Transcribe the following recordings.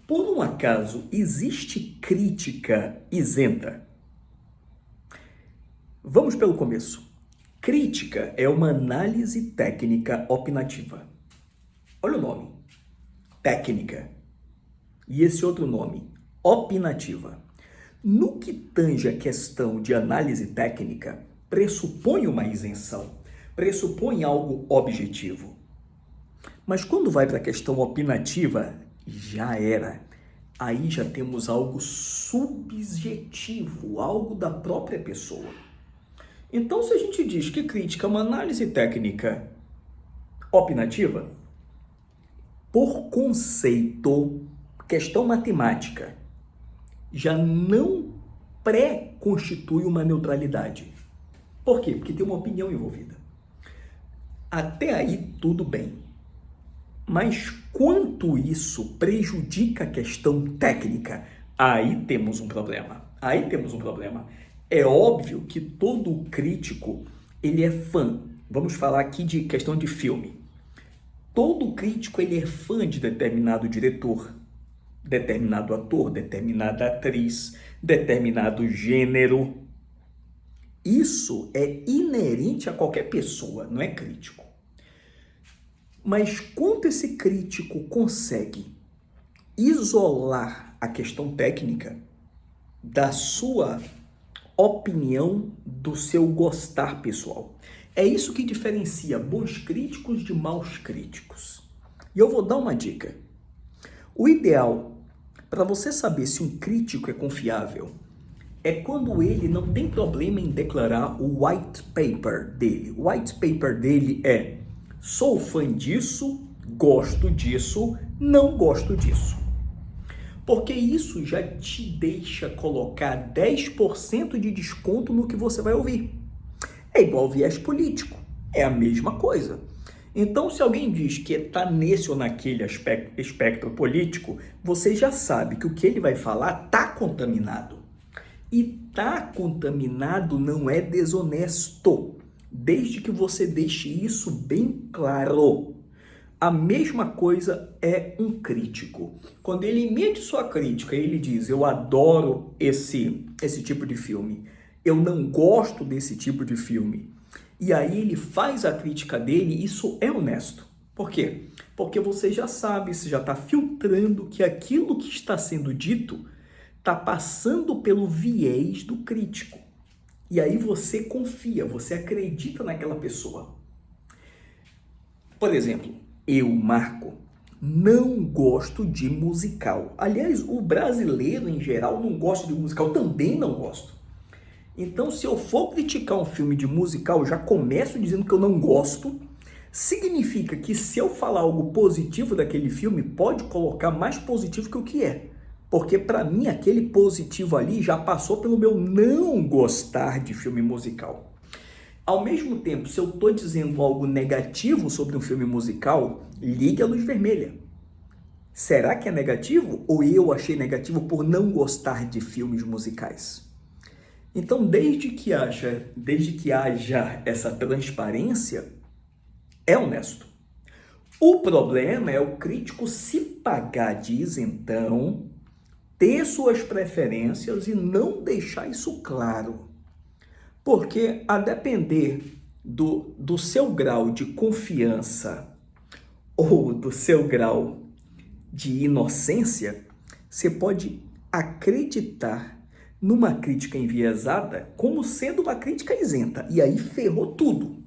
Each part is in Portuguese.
Por um acaso, existe crítica isenta? Vamos pelo começo. Crítica é uma análise técnica opinativa. Olha o nome, técnica. E esse outro nome, opinativa. No que tange a questão de análise técnica, pressupõe uma isenção, pressupõe algo objetivo. Mas quando vai para a questão opinativa, já era. Aí já temos algo subjetivo, algo da própria pessoa. Então, se a gente diz que crítica é uma análise técnica opinativa, por conceito, questão matemática, já não pré-constitui uma neutralidade. Por quê? Porque tem uma opinião envolvida. Até aí, tudo bem. Mas quanto isso prejudica a questão técnica, aí temos um problema. É óbvio que todo crítico, ele é fã. Vamos falar aqui de questão de filme. Todo crítico, ele é fã de determinado diretor, determinado ator, determinada atriz, determinado gênero. Isso é inerente a qualquer pessoa, não é crítico. Mas quanto esse crítico consegue isolar a questão técnica da sua opinião, do seu gostar pessoal? É isso que diferencia bons críticos de maus críticos. E eu vou dar uma dica. O ideal para você saber se um crítico é confiável é quando ele não tem problema em declarar o white paper dele. O white paper dele é: sou fã disso, gosto disso, não gosto disso. Porque isso já te deixa colocar 10% de desconto no que você vai ouvir. É igual viés político, é a mesma coisa. Então, se alguém diz que está nesse ou naquele espectro político, você já sabe que o que ele vai falar está contaminado. E tá contaminado não é desonesto, desde que você deixe isso bem claro. A mesma coisa é um crítico. Quando ele emite sua crítica, ele diz: eu adoro esse tipo de filme, eu não gosto desse tipo de filme. E aí ele faz a crítica dele, isso é honesto. Por quê? Porque você já sabe, você já está filtrando que aquilo que está sendo dito está passando pelo viés do crítico. E aí você confia, você acredita naquela pessoa. Por exemplo, eu, Marco, não gosto de musical. Aliás, o brasileiro em geral não gosta de musical, também não gosto. Então, se eu for criticar um filme de musical, já começo dizendo que eu não gosto, significa que se eu falar algo positivo daquele filme, pode colocar mais positivo que o que é. Porque para mim, aquele positivo ali já passou pelo meu não gostar de filme musical. Ao mesmo tempo, se eu estou dizendo algo negativo sobre um filme musical, ligue a luz vermelha. Será que é negativo ou eu achei negativo por não gostar de filmes musicais? Então, desde que haja essa transparência, é honesto. O problema é o crítico se pagar de isentão, ter suas preferências e não deixar isso claro. Porque a depender do seu grau de confiança ou do seu grau de inocência, você pode acreditar numa crítica enviesada como sendo uma crítica isenta. E aí ferrou tudo.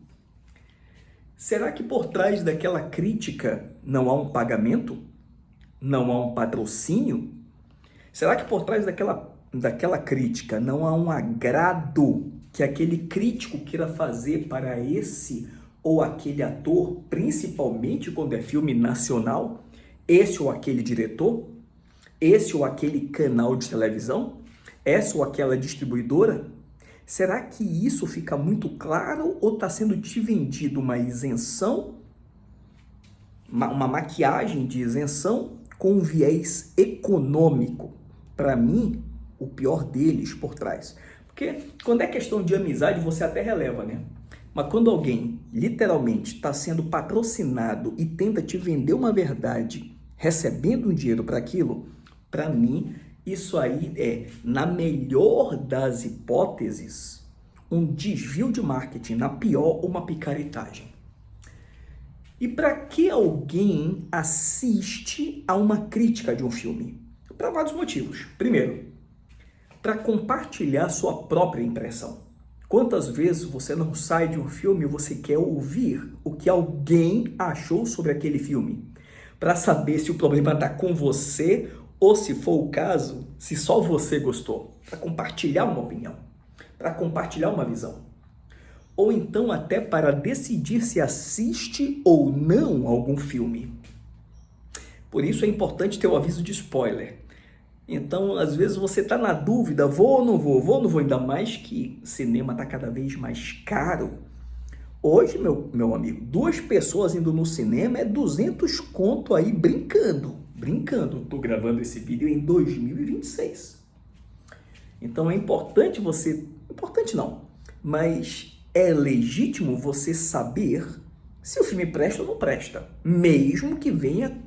Será que por trás daquela crítica não há um pagamento? Não há um patrocínio? Será que por trás daquela crítica não há um agrado que aquele crítico queira fazer para esse ou aquele ator, principalmente quando é filme nacional, esse ou aquele diretor, esse ou aquele canal de televisão, essa ou aquela distribuidora? Será que isso fica muito claro ou está sendo te vendido uma isenção, uma maquiagem de isenção com um viés econômico? Para mim, o pior deles por trás. Porque quando é questão de amizade, você até releva, né? Mas quando alguém literalmente está sendo patrocinado e tenta te vender uma verdade, recebendo um dinheiro para aquilo, Para mim, isso aí é, na melhor das hipóteses, um desvio de marketing, na pior, uma picaretagem. E para que alguém assiste a uma crítica de um filme? Para vários motivos. Primeiro, para compartilhar sua própria impressão. Quantas vezes você não sai de um filme e você quer ouvir o que alguém achou sobre aquele filme? Para saber se o problema está com você ou, se for o caso, se só você gostou. Para compartilhar uma opinião, para compartilhar uma visão. Ou então até para decidir se assiste ou não algum filme. Por isso é importante ter o aviso de spoiler. Então, às vezes você está na dúvida, vou ou não vou, ainda mais que cinema está cada vez mais caro. Hoje, meu amigo, 2 pessoas indo no cinema é 200 conto aí brincando. Estou gravando esse vídeo em 2026. Então é importante você, importante não, mas é legítimo você saber se o filme presta ou não presta, mesmo que venha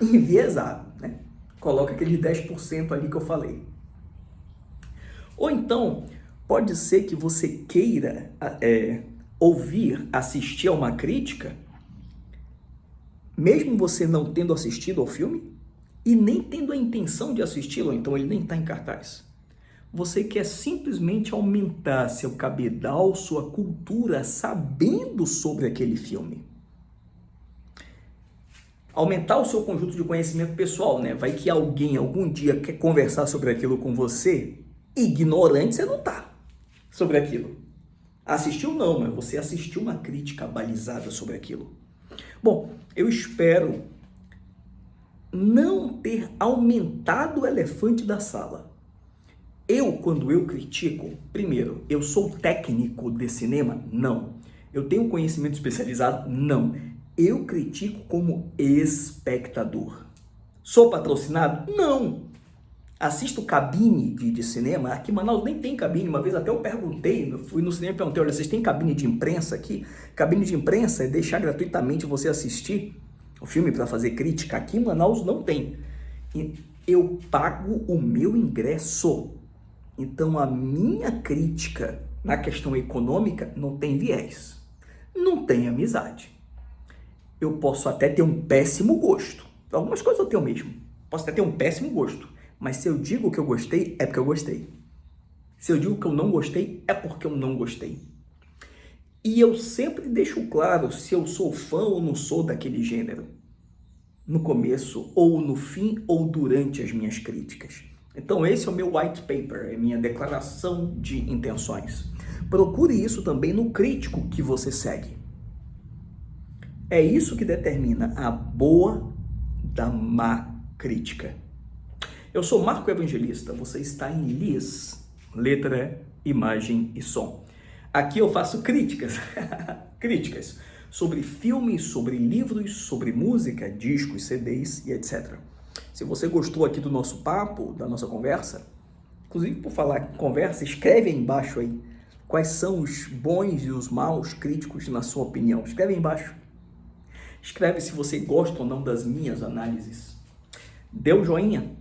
enviesado, né? Coloca aquele 10% ali que eu falei. Ou então, pode ser que você queira ouvir, assistir a uma crítica, mesmo você não tendo assistido ao filme e nem tendo a intenção de assisti-lo, então ele nem está em cartaz. Você quer simplesmente aumentar seu cabedal, sua cultura, sabendo sobre aquele filme. Aumentar o seu conjunto de conhecimento pessoal, né? Vai que alguém algum dia quer conversar sobre aquilo com você, ignorante você não tá sobre aquilo. Assistiu não, mas você assistiu uma crítica balizada sobre aquilo. Bom, eu espero não ter aumentado o elefante da sala. Quando eu critico, primeiro, eu sou técnico de cinema? Não. Eu tenho conhecimento especializado? Não. Eu critico como espectador. Sou patrocinado? Não. Assisto cabine de cinema. Aqui em Manaus nem tem cabine. Uma vez até eu perguntei, eu fui no cinema e perguntei, olha, vocês têm cabine de imprensa aqui? Cabine de imprensa é deixar gratuitamente você assistir o filme para fazer crítica. Aqui em Manaus não tem. Eu pago o meu ingresso. Então a minha crítica na questão econômica não tem viés. Não tem amizade. Eu posso até ter um péssimo gosto. Algumas coisas eu tenho mesmo. Posso até ter um péssimo gosto. Mas se eu digo que eu gostei, é porque eu gostei. Se eu digo que eu não gostei, é porque eu não gostei. E eu sempre deixo claro se eu sou fã ou não sou daquele gênero. No começo, ou no fim, ou durante as minhas críticas. Então esse é o meu white paper, é minha declaração de intenções. Procure isso também no crítico que você segue. É isso que determina a boa da má crítica. Eu sou Marco Evangelista, você está em LIS, letra, imagem e som. Aqui eu faço críticas, críticas sobre filmes, sobre livros, sobre música, discos, CDs e etc. Se você gostou aqui do nosso papo, da nossa conversa, inclusive por falar em conversa, escreve aí embaixo aí quais são os bons e os maus críticos na sua opinião. Escreve aí embaixo. Escreve se você gosta ou não das minhas análises. Dê um joinha.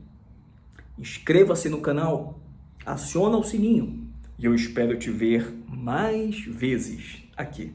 Inscreva-se no canal. Aciona o sininho. E eu espero te ver mais vezes aqui.